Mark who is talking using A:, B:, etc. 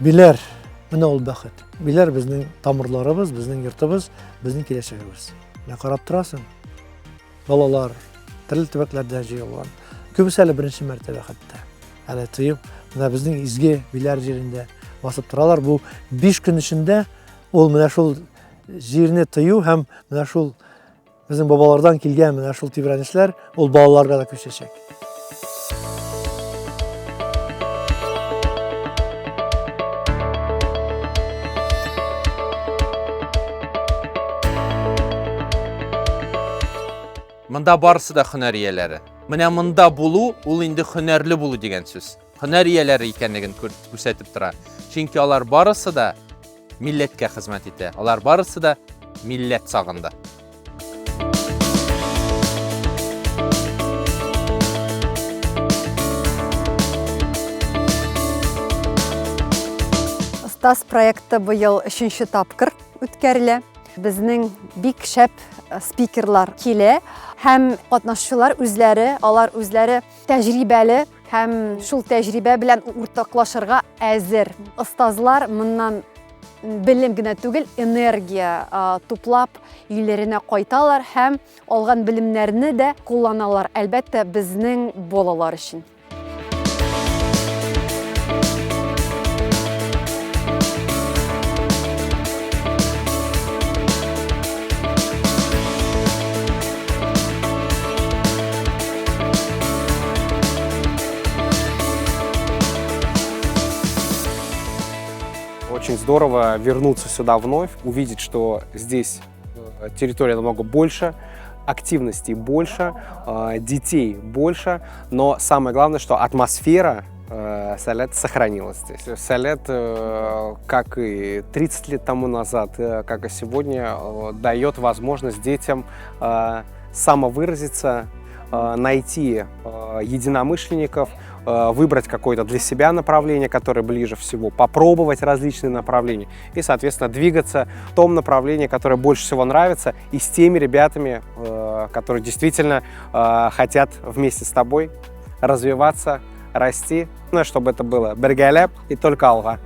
A: Билер, менә ул бәхет. Билер безнең тамырларыбыз, безнең йортыбыз, безнең киләчәгебез. Менә карап торасың. Балалар төрле төбәкләрдән җыелган. Күбесе әле беренче мәртәбә хәтта. Әле тыеп, менә безнең изге биләр җирендә басып торалар. Бу 5 көн эчендә ул менә шул җирне тыю һәм менә шул безнең бабалардан килгән менә шул тибрәнешләр ул балаларга да күчәчәк.
B: Монда барысы да һөнәр ияләре. Менә монда булу, ул инде һөнәрле булу дигән сүз. Һөнәр ияләре икәнлеген күрсәтеп тора. Чөнки алар барысы да милләткә хезмәт итә. Алар барысы да милләт сагында.
C: Стас проекты быел 3нче тапкыр үткәрелә. Безнең бик шәп спикерлар килә һәм катнашучылар алар үзләре тәҗрибәле һәм шул тәҗрибә белән уртаклашырга әзер. Остазлар моннан белем генә түгел, энергия туплап өйләренә кайталар һәм алган белемнәрне дә кулланалар, әлбәттә безнең балалар өчен.
D: Очень здорово вернуться сюда вновь, увидеть, что здесь территория намного больше, активностей больше, детей больше, но самое главное, что атмосфера Салет сохранилась здесь. Салет, как и 30 лет тому назад, как и сегодня, дает возможность детям самовыразиться, найти единомышленников, выбрать какое-то для себя направление, которое ближе всего, попробовать различные направления и, соответственно, двигаться в том направлении, которое больше всего нравится, и с теми ребятами, которые действительно хотят вместе с тобой развиваться, расти, чтобы это было бергәләп и только алга.